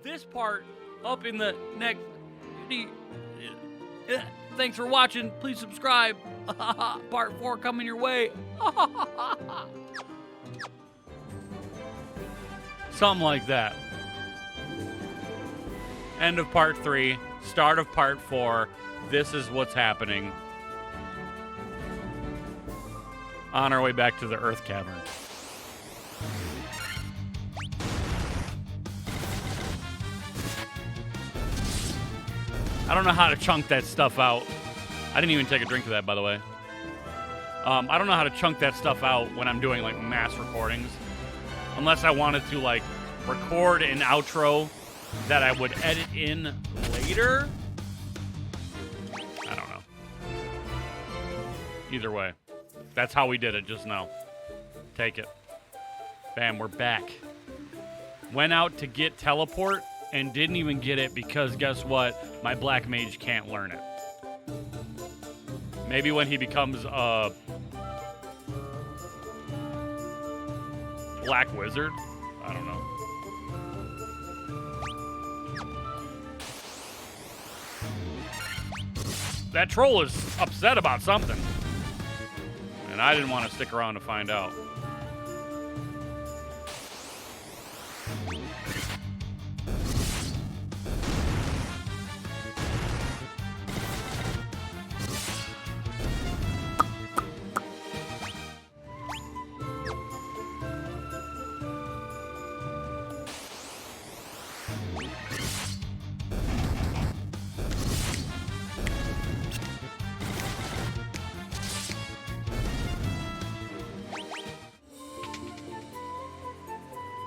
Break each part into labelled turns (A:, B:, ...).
A: this part up in the next. Thanks for watching. Please subscribe. Part 4 coming your way. Something like that. End of part 3. Start of part 4. This is what's happening. On our way back to the Earth Cavern. I don't know how to chunk that stuff out. I didn't even take a drink of that, by the way. I don't know how to chunk that stuff out when I'm doing, like, mass recordings. Unless I wanted to, like, record an outro that I would edit in later. I don't know. Either way. That's how we did it just now. Take it. Bam, we're back. Went out to get teleport and didn't even get it because guess what? My black mage can't learn it. Maybe when he becomes a black wizard? I don't know. That troll is upset about something. And I didn't want to stick around to find out.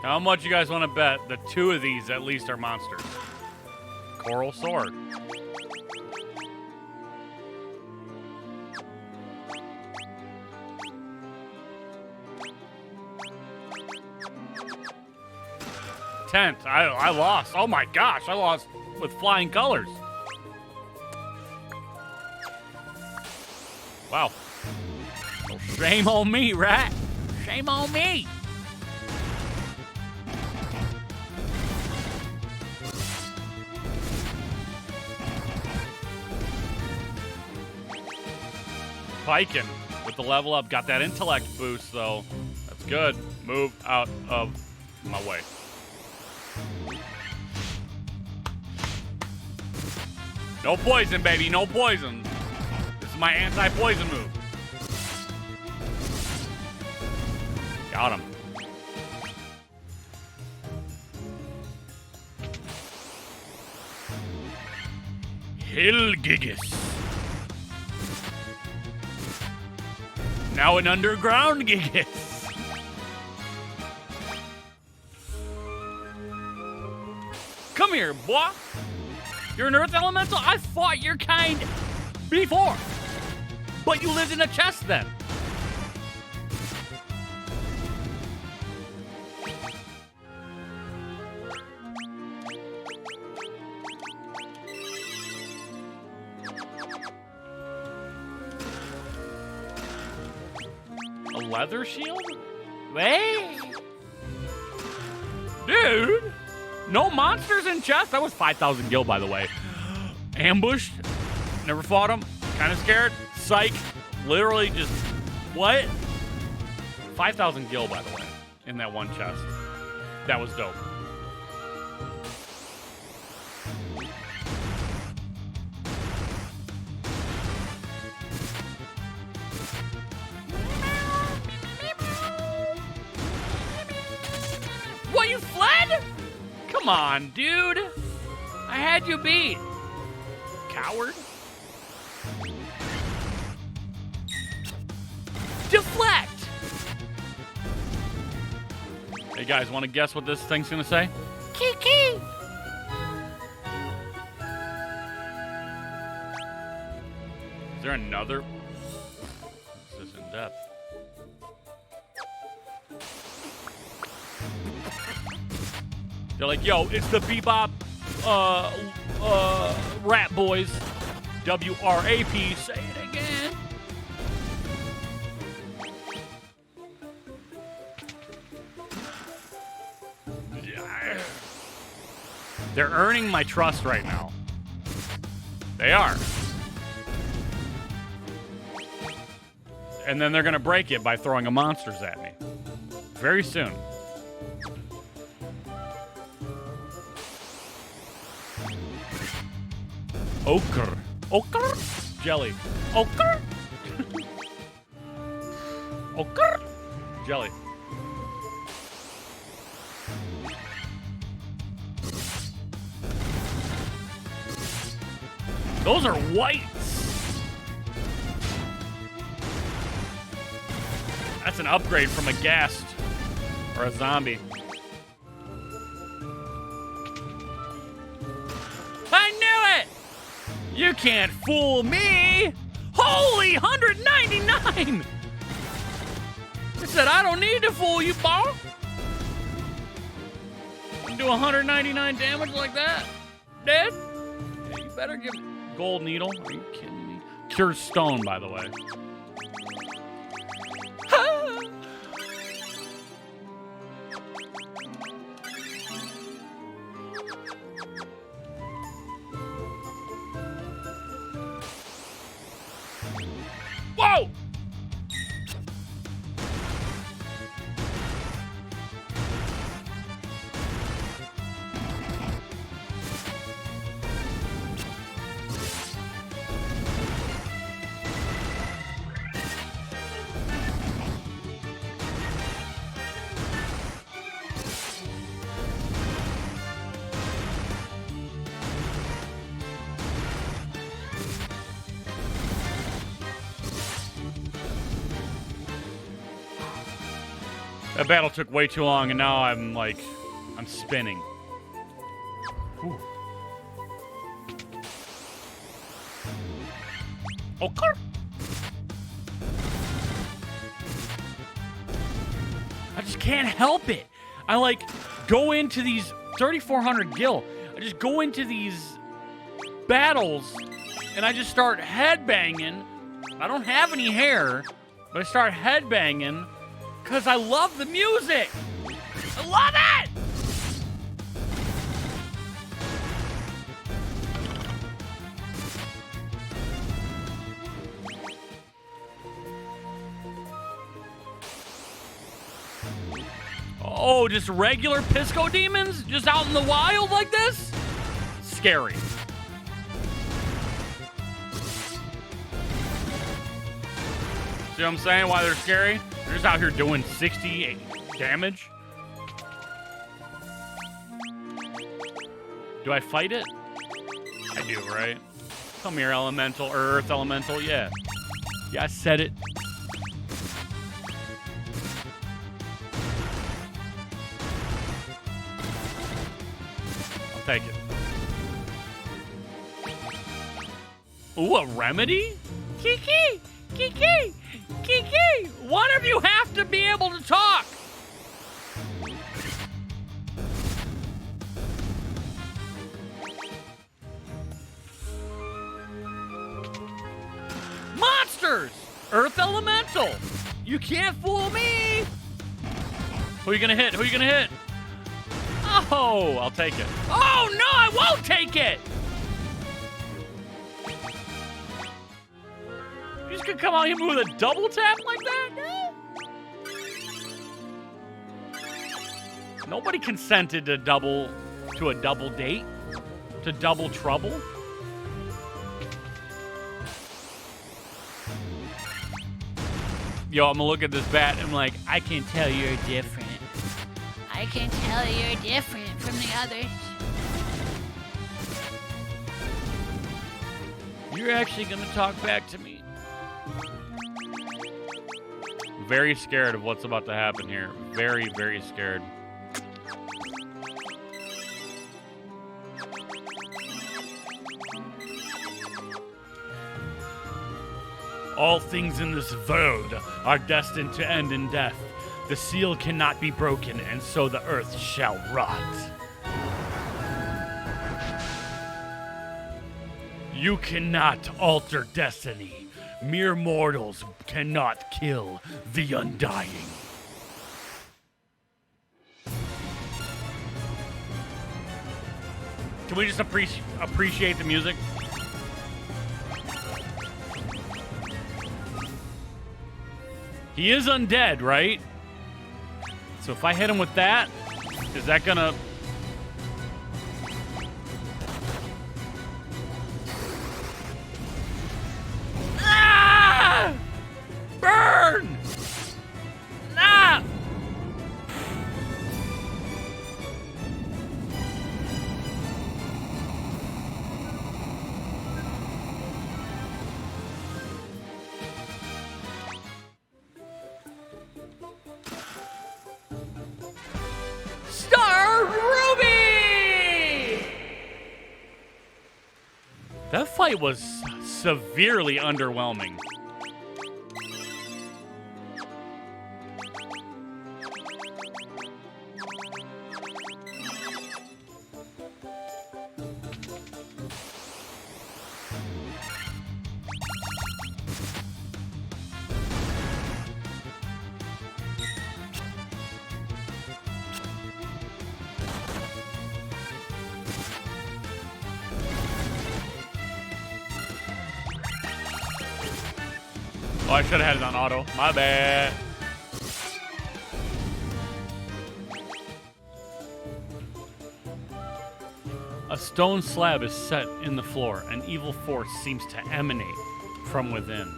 A: How much you guys want to bet the 2 of these at least are monsters? Coral sword. Tent. I lost. Oh my gosh, I lost with flying colors. Wow. Well, shame on me, right? Shame on me. Spiking with the level up. Got that intellect boost, though. That's good. Move out of my way. No poison, baby. No poison. This is my anti-poison move. Got him. Hillgiggis. Now an underground Giggis. Come here, boy. You're an earth elemental? I fought your kind before. But you lived in a chest then. Leather shield? Hey! Dude! No monsters in chest? That was 5,000 gil, by the way. Ambushed. Never fought him. Kind of scared. Psych. Literally just... What? 5,000 gil, by the way, in that one chest. That was dope. What, you fled? Come on, dude. I had you beat. Coward. Deflect. Hey, guys, want to guess what this thing's going to say? Kiki. Is there another? This is in depth. They're like, yo, it's the Bebop Rat Boys. W-R-A-P. Say it again. They're earning my trust right now. They are. And then they're going to break it by throwing a monsters at me. Very soon. Ochre. Ochre. Jelly. Ochre. Ochre. Jelly. Those are whites. That's an upgrade from a ghast or a zombie. I knew it! You can't fool me! Holy 199! I said I don't need to fool you, boss. You do 199 damage like that? Dead? Yeah, you better give gold needle. Are you kidding me? Cure stone, by the way. Whoa! That battle took way too long, and now I'm spinning. Whew. Okay. I just can't help it. I go into these 3,400 gil. I just go into these battles, and I just start headbanging. I don't have any hair, but I start headbanging. Because I love the music. I love it. Oh, just regular Pisco demons? Just out in the wild like this? Scary. See what I'm saying? Why they're scary? They're just out here doing 60 damage. Do I fight it? I do, right? Come here, elemental, or earth elemental. Yeah. Yeah, I said it. I'll take it. Ooh, a remedy? Kiki! Kiki! Kiki! One of you have to be able to talk! Monsters! Earth Elemental! You can't fool me! Who are you gonna hit? Who are you gonna hit? Oh, I'll take it. Oh, no, I won't take it! You just gonna come out here with a double tap like that? Nobody consented to a double date? To double trouble? Yo, I'm gonna look at this bat and I'm like, I can tell you're different. I can tell you're different from the others. You're actually gonna talk back to me. Very scared of what's about to happen here. Very, very scared. All things in this world are destined to end in death. The seal cannot be broken, and so the earth shall rot. You cannot alter destiny. Mere mortals cannot kill the undying. Can we just appreciate the music? He is undead, right? So if I hit him with that, is that gonna... Ah! Burn! Ah! Star Ruby! That fight was severely underwhelming. Oh, I should have had it on auto. My bad. A stone slab is set in the floor. An evil force seems to emanate from within.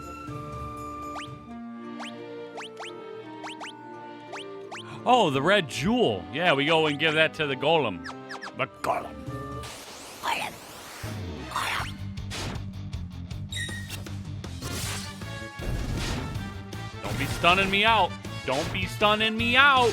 A: Oh, the red jewel. Yeah, we go and give that to the golem. The golem. Golem. Golem. Don't be stunning me out. Don't be stunning me out.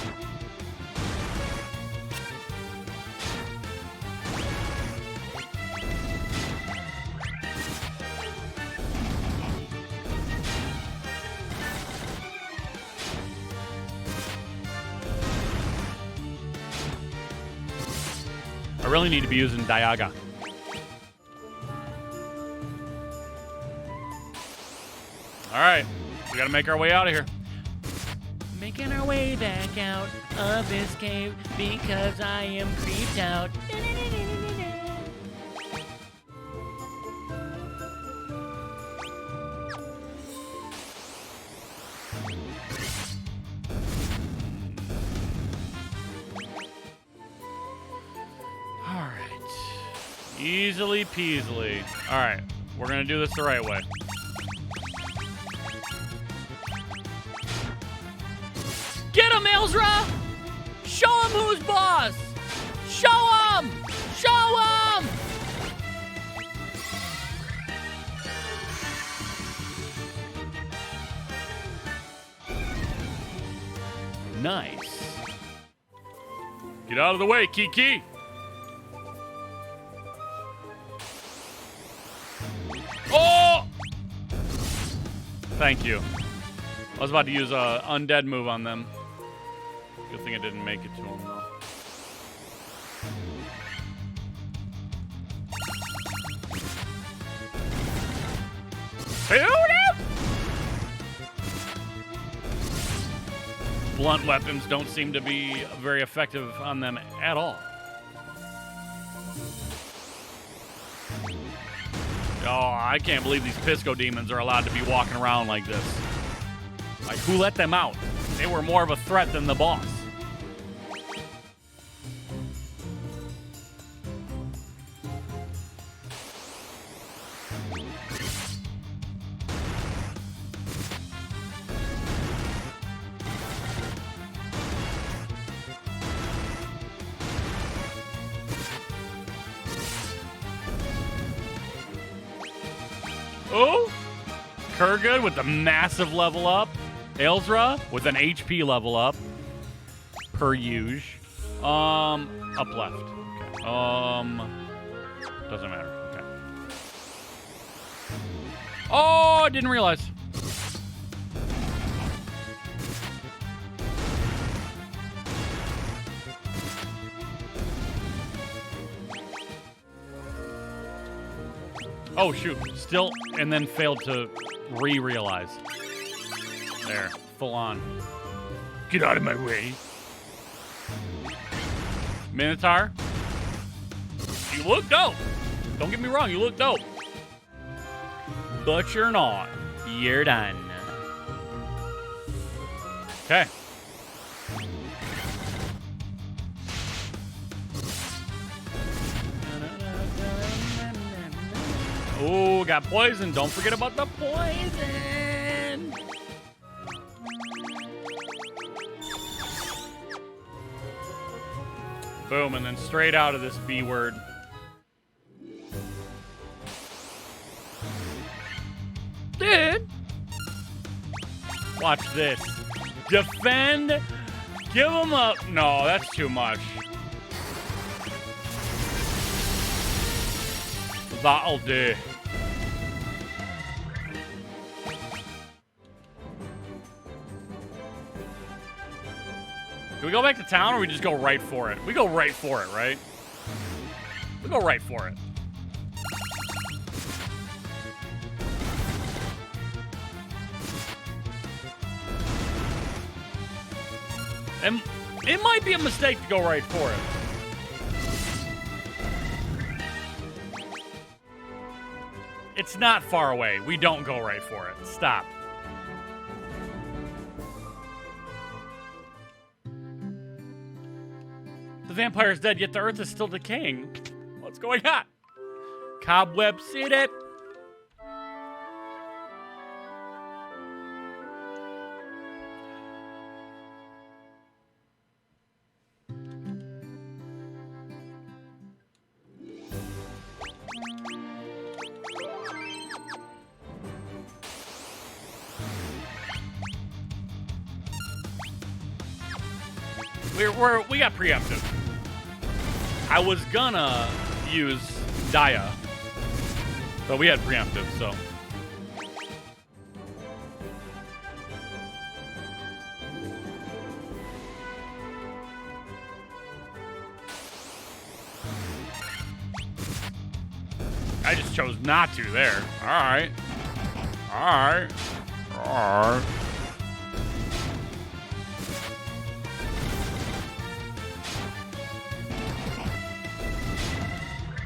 A: I really need to be using Diaga. All right, we gotta make our way out of here. Making our way back out of this cave because I am creeped out. Easily peasily. All right, we're gonna do this the right way. Get him, Ilzra! Show him who's boss! Show him! Show him! Nice. Get out of the way, Kiki! Oh! Thank you. I was about to use a undead move on them. Good thing I didn't make it to them, though. Blunt weapons don't seem to be very effective on them at all. Oh, I can't believe these Pisco demons are allowed to be walking around like this. Like, who let them out? They were more of a threat than the boss. Oh, Kurgan with the massive level up. Ilzra with an HP level up. Per usual. Up left. Okay. Doesn't matter. Okay. Oh, I didn't realize. Oh, shoot. Still, and then failed to re-realize. There. Full on. Get out of my way. Minotaur. You look dope. Don't get me wrong, you look dope. But you're not. You're done. Okay. Oh, got poison. Don't forget about the poison. Boom, and then straight out of this B word. Dude. Watch this. Defend. Give him a... No, that's too much. That'll do. Do we go back to town or we just go right for it? We go right for it, right? We go right for it. And it might be a mistake to go right for it. It's not far away. We don't go right for it. Stop. The vampire's dead, yet the earth is still decaying. What's going on? Cobweb City. We got preemptive. I was gonna use Dia, but we had preemptive, so. I just chose not to there. All right. All right. All right.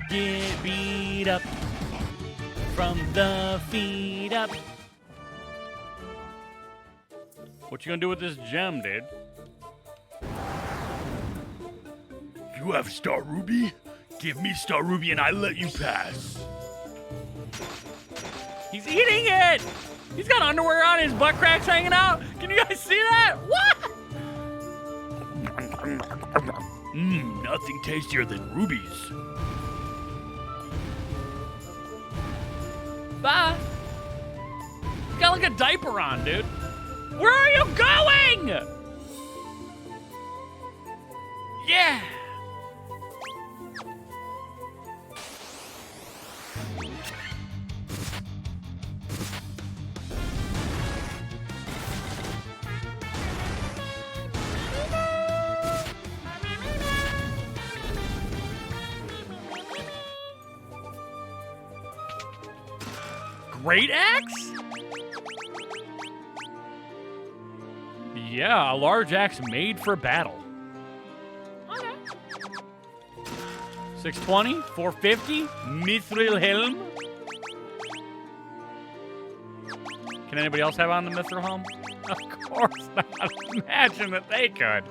A: Get beat up from the feet up. What you gonna do with this gem, dude? You have Star Ruby? Give me Star Ruby and I let you pass. He's eating it! He's got underwear on, his butt crack's hanging out. Can you guys see that? What? Nothing tastier than rubies. Bye. You got like a diaper on, dude. Where are you going? Yeah. Great axe? Yeah, a large axe made for battle. Okay. 620, 450, Mithril Helm. Can anybody else have on the Mithril Helm? Of course not. Imagine that they could.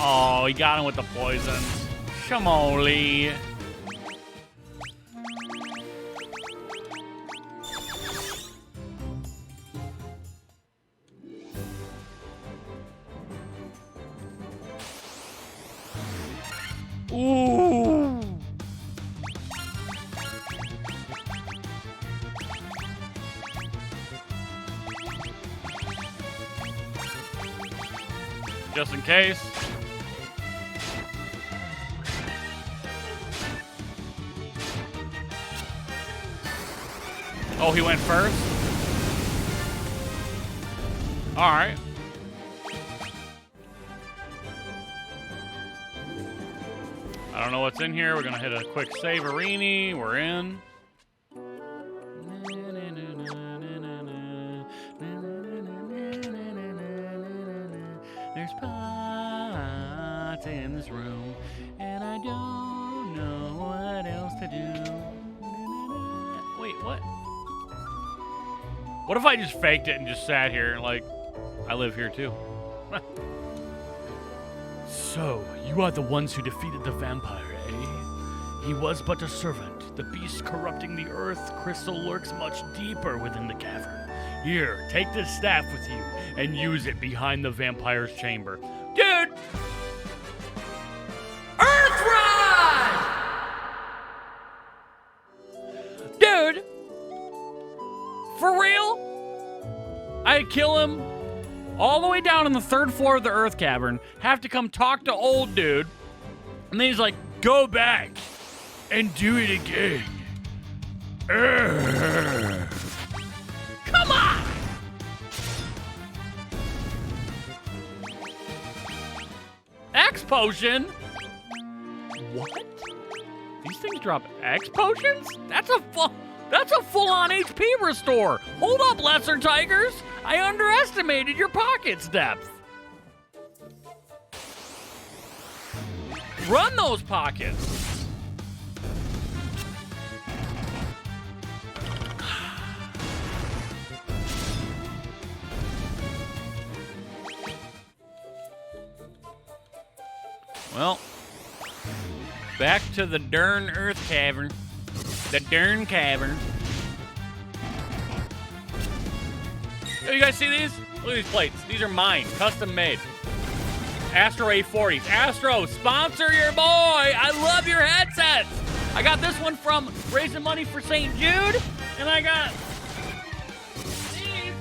A: Oh, he got him with the poison. Shamoli. Ooh. just in case. Oh, he went first? All right. I don't know what's in here. We're going to hit a quick save-a-rini. We're in. There's pots in this room, and I don't know what else to do. Wait, what? What if I just faked it and just sat here and, like, I live here too? So, you are the ones who defeated the vampire, eh? He was but a servant. The beast corrupting the earth crystal lurks much deeper within the cavern. Here, take this staff with you and use it behind the vampire's chamber. Dude! Earthrise! Dude! For real? I'd kill him all the way down on the 3rd floor of the Earth Cavern, have to come talk to old dude, and then he's like, go back and do it again. Come on! X potion? What? These things drop X potions? That's a full-on HP restore. Hold up, lesser tigers. I underestimated your pocket's depth. Run those pockets. Well, back to the darn Earth Cavern. The darn cavern. Oh, you guys see these? Look at these plates. These are mine, custom made. Astro A40s. Astro, sponsor your boy. I love your headsets. I got this one from raising money for St. Jude, and I got these,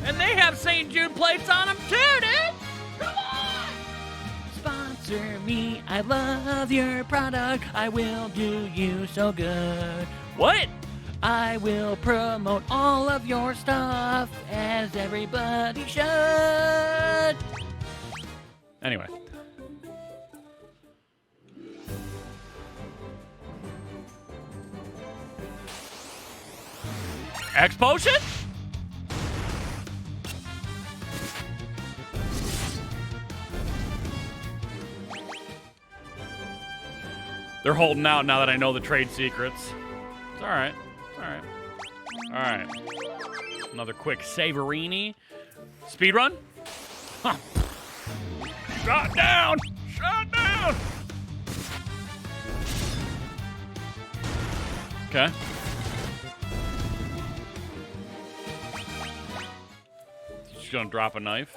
A: and they have St. Jude plates on them too, dude. Come on. Sponsor me. I love your product. I will do you so good. What? I will promote all of your stuff, as everybody should. Anyway. X potion? They're holding out now that I know the trade secrets. It's all right. All right. All right. Another quick save-a-rini. Speed run. Huh. Shot down. Shot down. Okay. She's gonna drop a knife.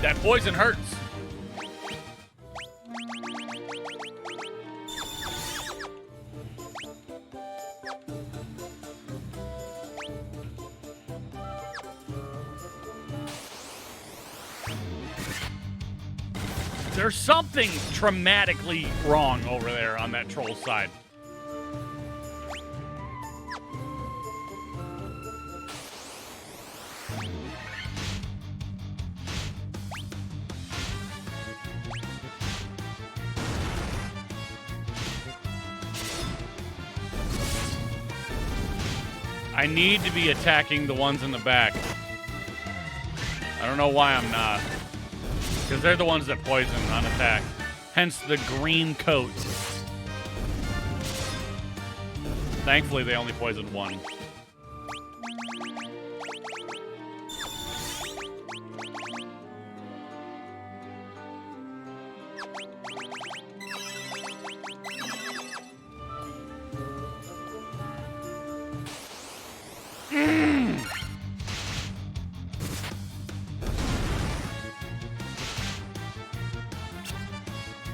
A: That poison hurts. There's something traumatically wrong over there on that troll side. I need to be attacking the ones in the back. I don't know why I'm not. Because they're the ones that poison on attack. Hence the green coat. Thankfully, they only poisoned one.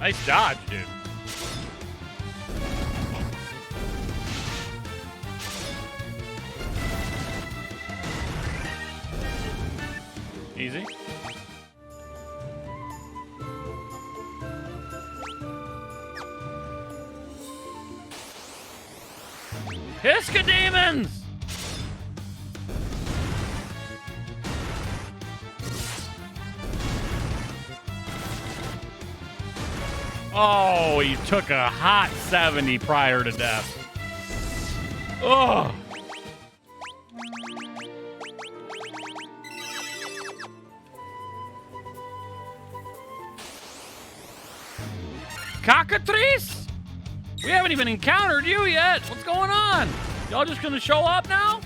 A: Nice dodge, dude. Easy. Pisca demons! Oh, he took a hot 70 prior to death. Oh. Cockatrice? We haven't even encountered you yet. What's going on? Y'all just gonna show up now?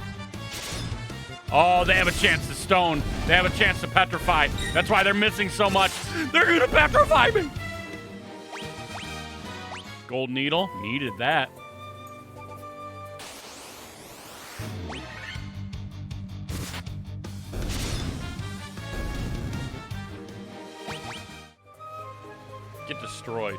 A: Oh, they have a chance to stone. They have a chance to petrify. That's why they're missing so much. They're gonna petrify me. Gold needle. Needed that. Get destroyed.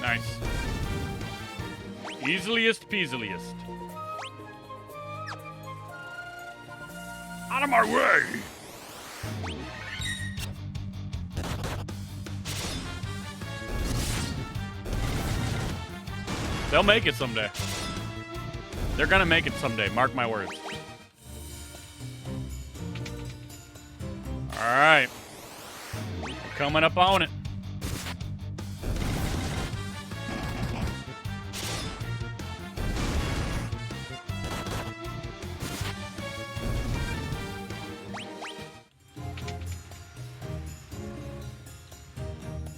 A: Nice. Easiliest peasiliest. Out of my way! They'll make it someday. They're gonna make it someday, mark my words. Alright. We're coming up on it.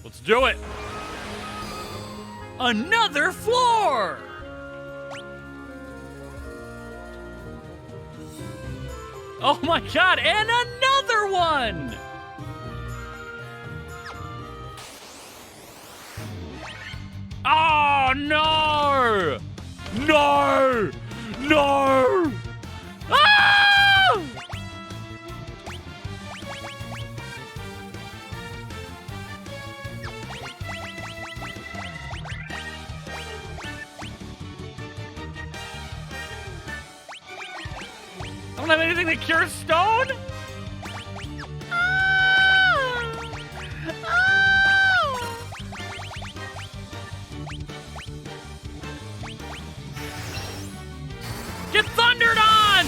A: Let's do it. Another floor. Oh my god, and another one. Oh no. No. No. Ah! I don't have anything that cures stone? Ah! Ah! Get thundered on!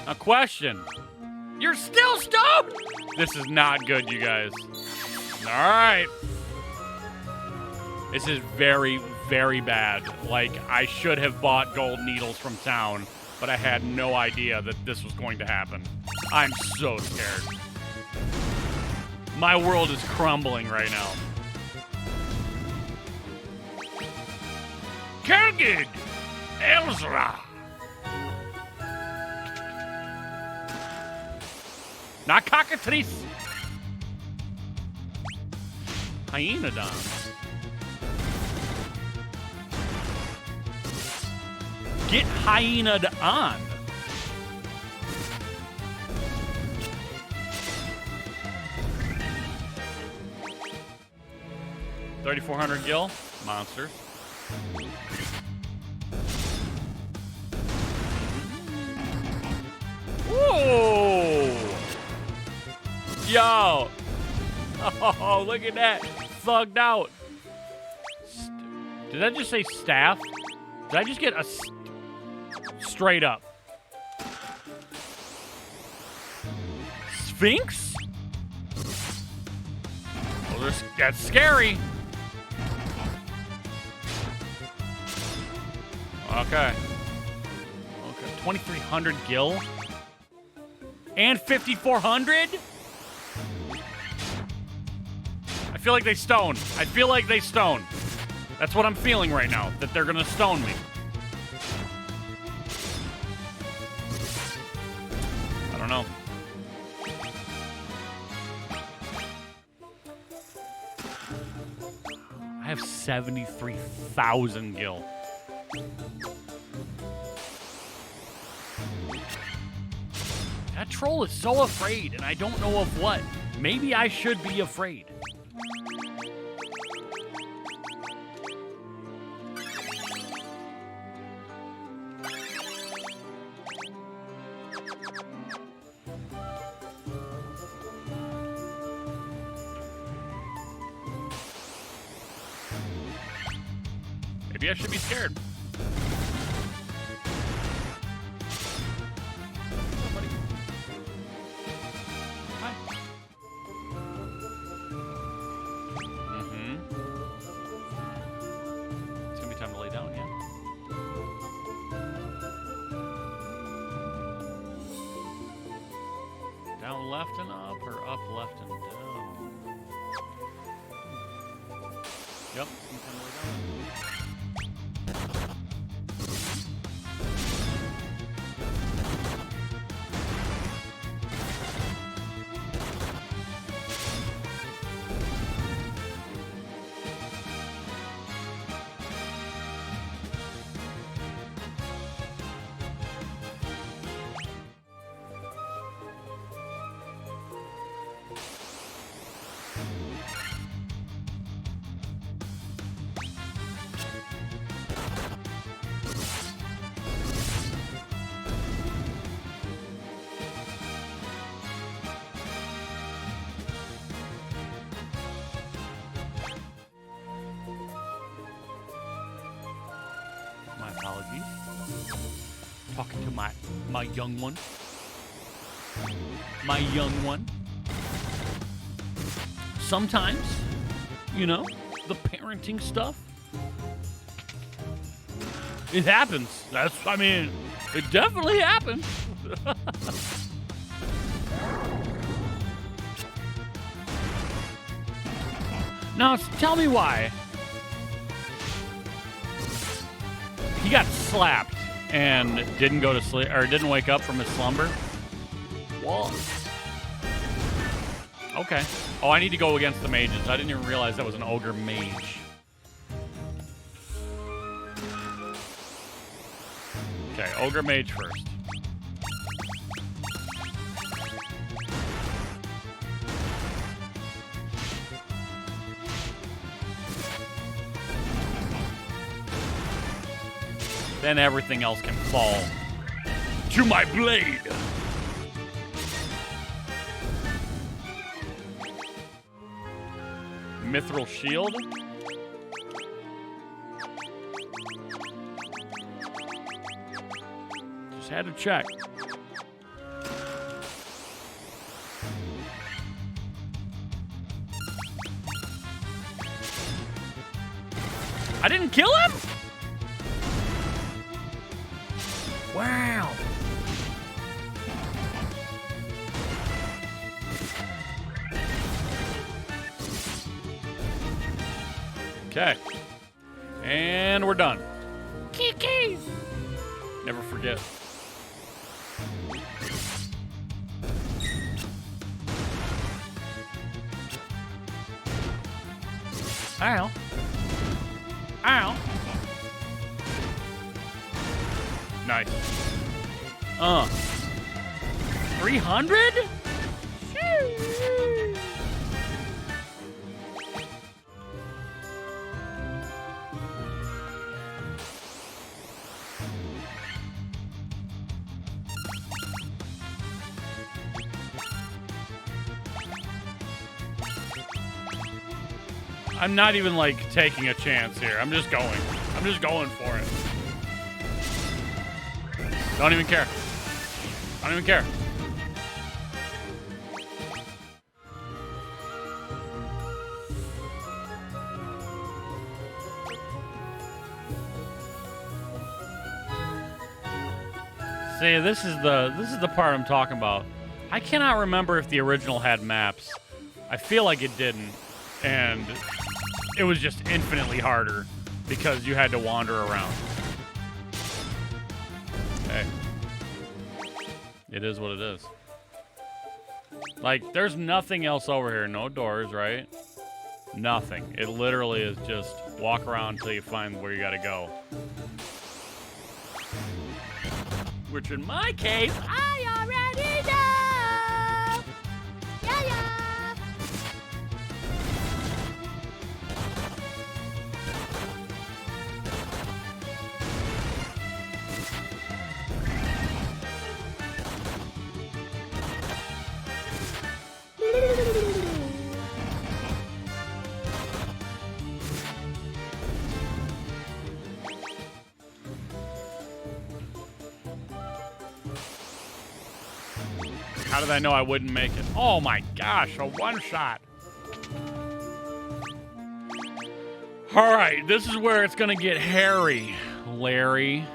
A: A question. You're still stoned? This is not good, you guys. All right. This is very, very bad. Like, I should have bought gold needles from town, but I had no idea that this was going to happen. I'm so scared. My world is crumbling right now. Kurgid! Elzra! Not cockatrice! Hyenodon. Get hyena'd on. $3,400 gil. Monsters. Whoa! Yo! Oh, look at that. Thugged out. Did that just say staff? Did I just get a... Straight up. Sphinx? Well, that's scary. Okay. Okay. 2,300 gil. And 5,400? I feel like they stone. I feel like they stone. That's what I'm feeling right now, that they're gonna stone me. I don't know. I have 73,000 gil. That troll is so afraid, and I don't know of what. Maybe I should be afraid. Maybe I should be scared. Left and up, or up, left, and down? Yep, sometime way down. Apologies. Talking to my young one. My young one. Sometimes, you know, the parenting stuff. It happens. I mean, it definitely happens. Now, tell me why. He got slapped and didn't go to sleep, or didn't wake up from his slumber. Whoa. Okay. Oh, I need to go against the mages. I didn't even realize that was an ogre mage. Okay, ogre mage first. Then everything else can fall to my blade. Mithril shield. Just had to check. I didn't kill him? Wow. Okay. And we're done. Kiki. Never forget. Ow. Ow. Nice. 300? I'm not even, like, taking a chance here. I'm just going. I'm just going for it. Don't even care. I don't even care. See, this is the part I'm talking about. I cannot remember if the original had maps. I feel like it didn't, and it was just infinitely harder because you had to wander around. Hey, it is what it is. Like, there's nothing else over here. No doors, right? Nothing. It literally is just walk around until you find where you gotta go. Which in my case, I already know! Yeah, yeah! How did I know I wouldn't make it? Oh my gosh, a one-shot. All right, this is where it's gonna get hairy, Larry.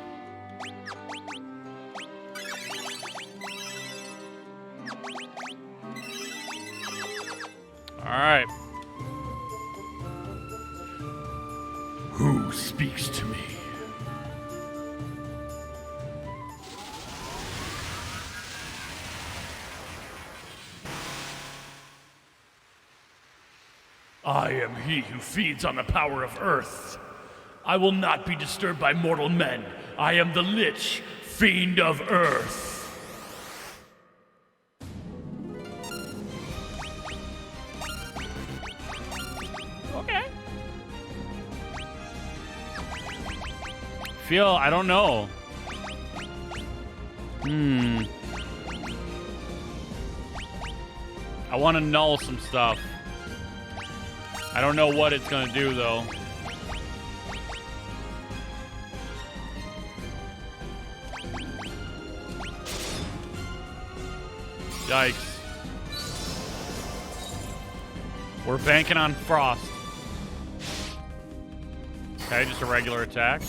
A: All right. Who speaks to me? I am he who feeds on the power of earth. I will not be disturbed by mortal men. I am the Lich, fiend of earth. Okay. I don't know. I want to null some stuff. I don't know what it's gonna do, though. Yikes. We're banking on frost. Okay, just a regular attack.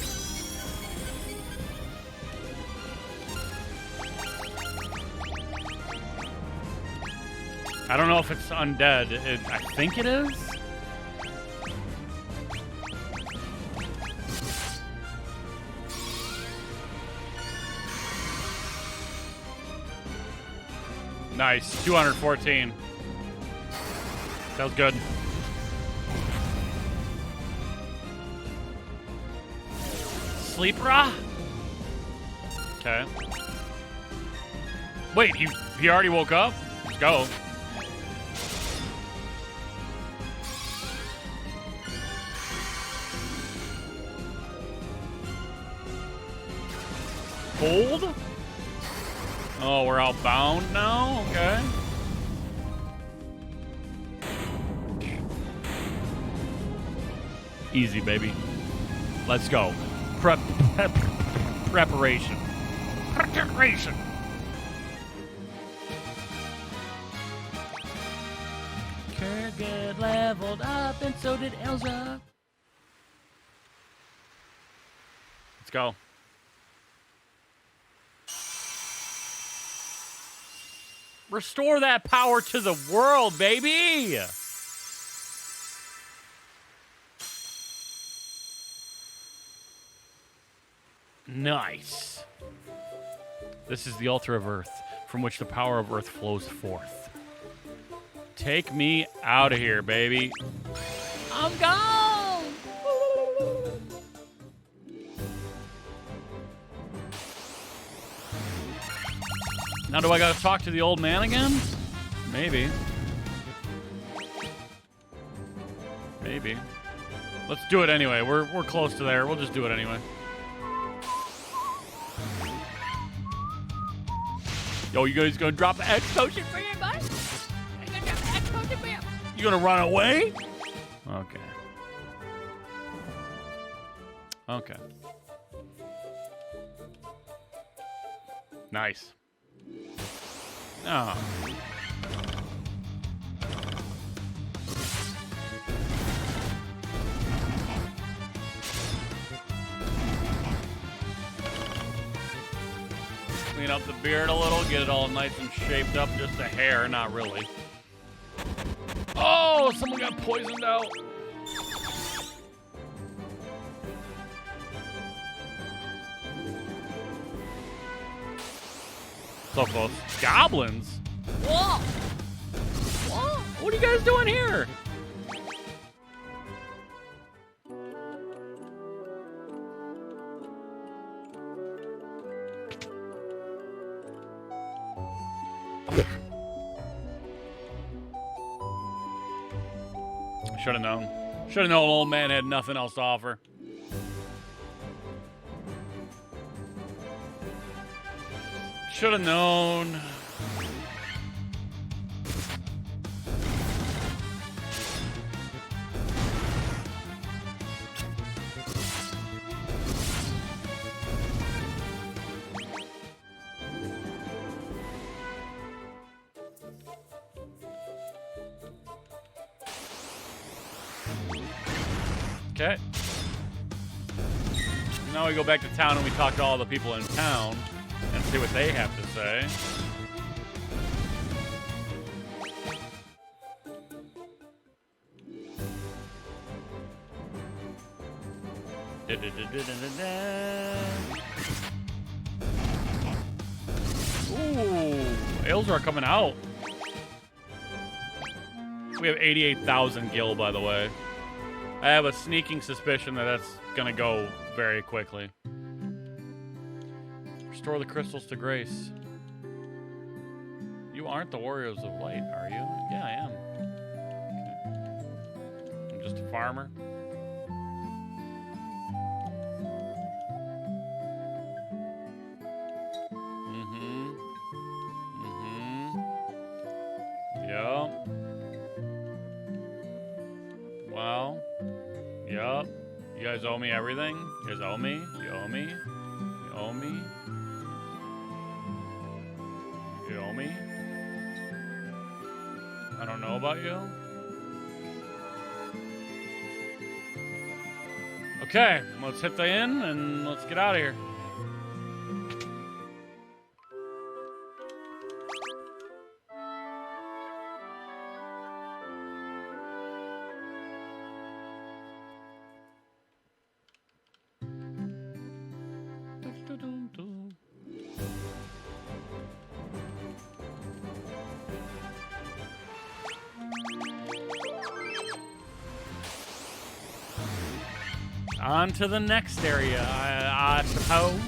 A: I don't know if it's undead. I think it is. Nice, 214. Sounds good. Sleepra? Okay. Wait, he already woke up? Let's go. Hold? Oh, we're outbound now? Okay. Easy, baby. Let's go. Preparation. Preparation. Kurgan leveled up, and so did Elsa. Let's go. Restore that power to the world, baby! Nice. This is the altar of Earth, from which the power of Earth flows forth. Take me out of here, baby. I'm gone! Now, do I gotta talk to the old man again? Maybe. Maybe. Let's do it anyway. We're close to there. We'll just do it anyway. Yo, you guys gonna drop an X potion for you, bud? You gonna drop an X potion for you? You gonna run away? Okay. Okay. Nice. Oh. clean up the beard a little, get it all nice and shaped up, just a hair, not really. Oh, someone got poisoned out. So close. Goblins? Whoa! Whoa! What are you guys doing here? Should have known. Should have known old man had nothing else to offer. Should have known. Okay. Now we go back to town and we talk to all the people in town and see what they have to say. Ooh, ales are coming out. We have 88,000 gil, by the way. I have a sneaking suspicion that that's gonna go very quickly. Restore the crystals to grace. You aren't the Warriors of Light, are you? Yeah, I am. Okay. I'm just a farmer. Yup. Wow. Yup. You guys owe me everything? You guys owe me? You owe me? You owe me? You owe me? I don't know about you? Okay, let's hit the inn and let's get out of here. On to the next area, I suppose.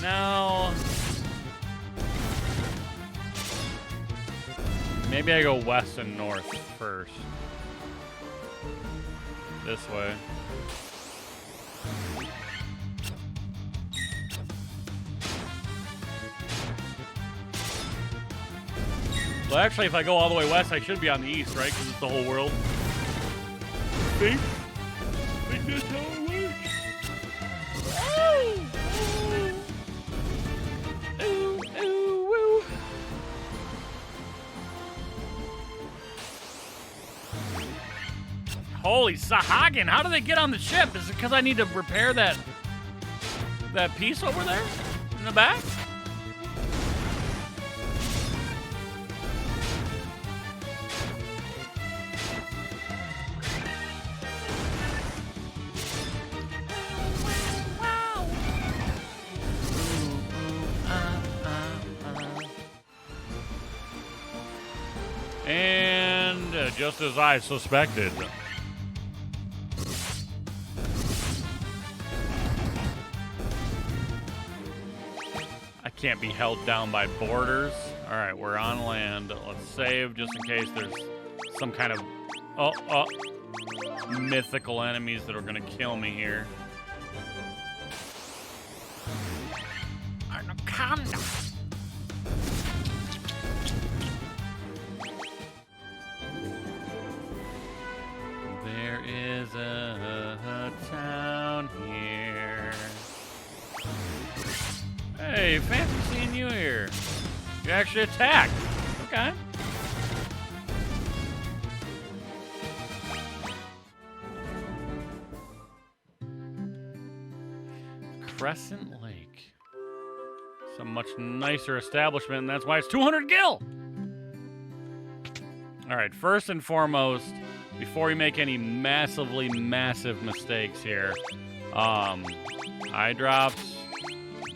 A: Now, maybe I go west and north first. This way. Well, actually, if I go all the way west, I should be on the east, right? Because it's the whole world. See? I think that's how it works. Oh! Holy Sahagin, how do they get on the ship? Is it because I need to repair that piece over there in the back? And just as I suspected. Can't be held down by borders. All right, we're on land. Let's save just in case there's some kind of mythical enemies that are gonna kill me here. Anaconda. There is a town Hey, fancy seeing you here. You actually attacked. Okay. Crescent Lake. It's a much nicer establishment, and that's why it's 200 gil. All right, first and foremost, before we make any massively massive mistakes here, eye drops,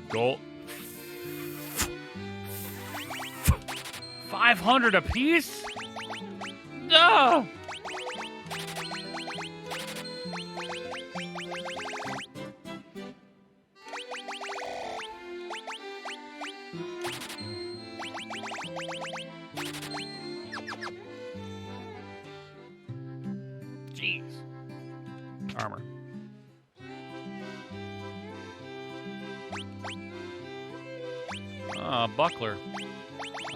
A: gold, 500 apiece? No! Jeez. Armor. Buckler.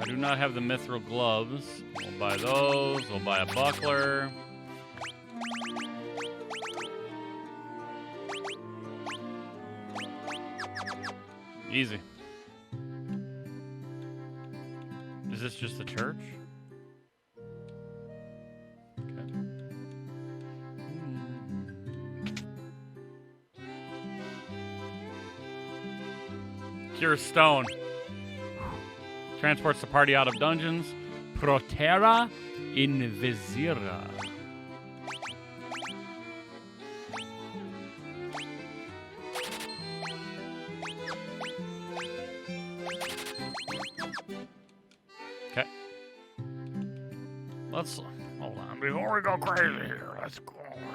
A: I do not have the mithril gloves. We'll buy those. We'll buy a buckler. Easy. Is this just the church? Okay. Cure stone. Transports the party out of dungeons. Protera Invisira. Okay. Let's hold on before we go crazy here. Let's go over here.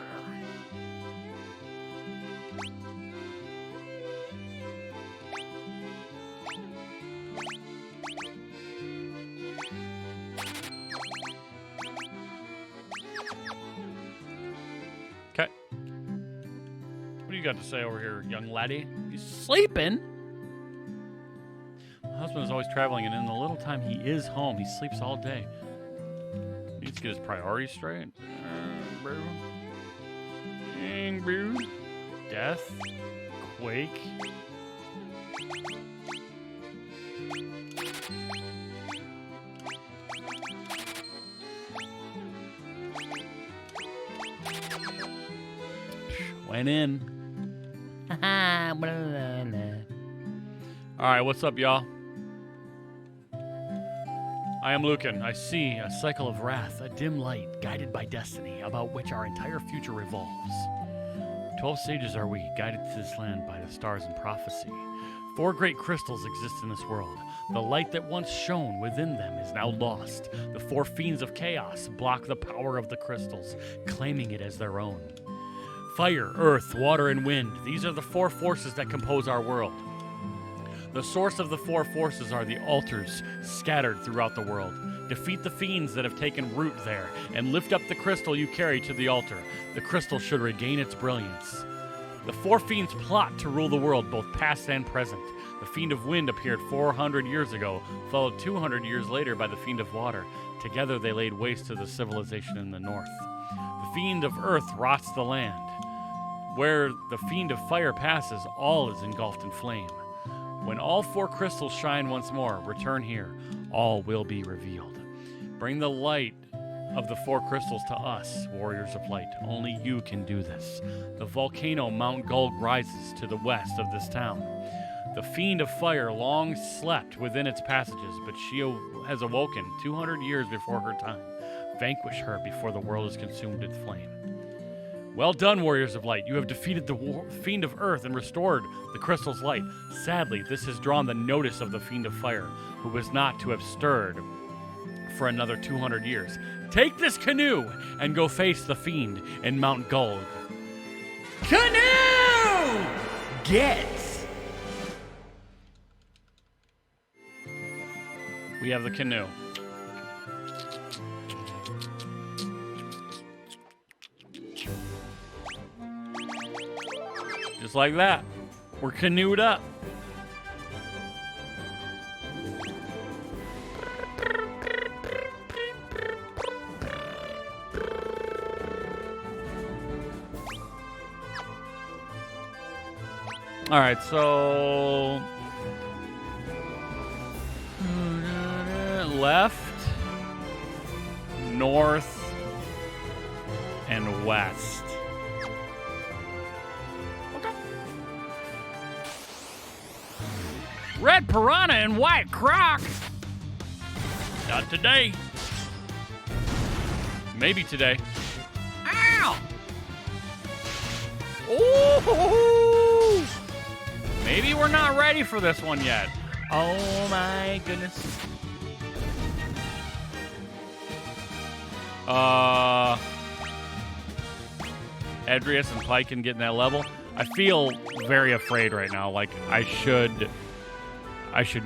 A: Okay. What do you got to say over here, young laddie? He's sleeping? My husband is always traveling, and in the little time he is home, he sleeps all day. He needs to get his priorities straight. Death. Quake. Went in. Alright, what's up, y'all? I am Lucan. I see a cycle of wrath, a dim light, guided by destiny, about which our entire future revolves. 12 sages are we, guided to this land by the stars and prophecy. 4 great crystals exist in this world. The light that once shone within them is now lost. The 4 fiends of chaos block the power of the crystals, claiming it as their own. Fire, earth, water, and wind. These are the 4 forces that compose our world. The source of the 4 forces are the altars scattered throughout the world. Defeat the fiends that have taken root there, and lift up the crystal you carry to the altar. The crystal should regain its brilliance. The 4 fiends plot to rule the world, both past and present. The Fiend of Wind appeared 400 years ago, followed 200 years later by the Fiend of Water. Together they laid waste to the civilization in the north. The Fiend of Earth rots the land. Where the Fiend of Fire passes, all is engulfed in flame. When all 4 crystals shine once more, return here. All will be revealed. Bring the light of the 4 crystals to us, warriors of light. Only you can do this. The volcano Mount Gulg rises to the west of this town. The Fiend of Fire long slept within its passages, but she has awoken 200 years before her time. Vanquish her before the world is consumed with flame. Well done, warriors of light. You have defeated the Fiend of Earth and restored the crystal's light. Sadly, this has drawn the notice of the Fiend of Fire, who was not to have stirred for another 200 years. Take this canoe and go face the Fiend in Mount Gulg. Canoe! Get! We have the canoe. Just like that. We're canoed up. All right, so left, north, and west. Okay. Red piranha and white croc. Not today. Maybe today. Ow! Ooh! Maybe we're not ready for this one yet. Oh my goodness. Edrius and Pike can get in that level. I feel very afraid right now. Like I should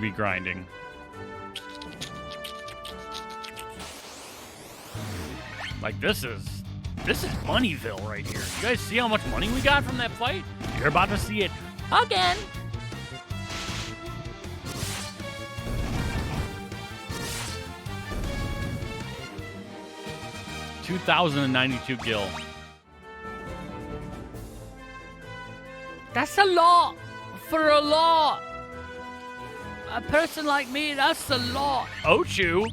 A: be grinding. Like this is Moneyville right here. You guys see how much money we got from that fight? You're about to see it again. $2,092 gil. That's a lot for a lot. A person like me, that's a lot. Ochu.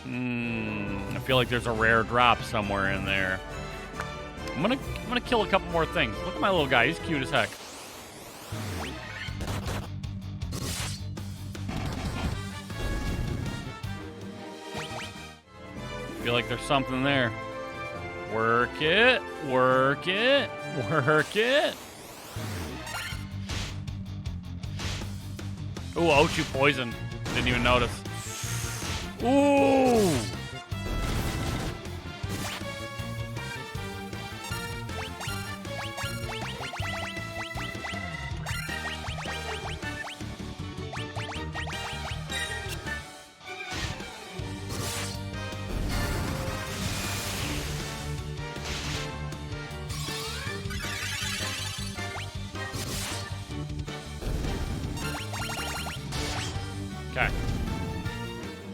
A: I feel like there's a rare drop somewhere in there. I'm gonna kill a couple more things. Look at my little guy. He's cute as heck. Feel like there's something there. Work it, work it, work it. Ooh, Ochu poison. Didn't even notice. Ooh. Okay.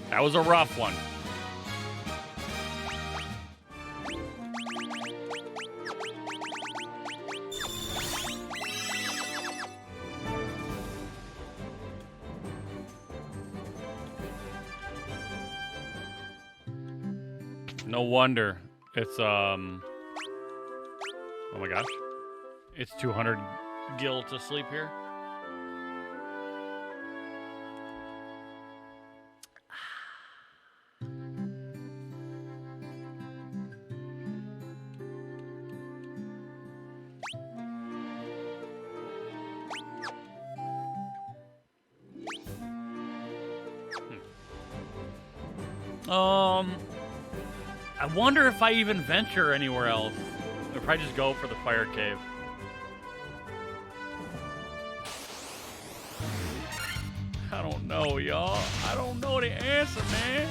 A: That was a rough one. No wonder it's oh my gosh. It's 200 gil to sleep here. I wonder if I even venture anywhere else. I'll probably just go for the fire cave. I don't know, y'all. I don't know the answer, man.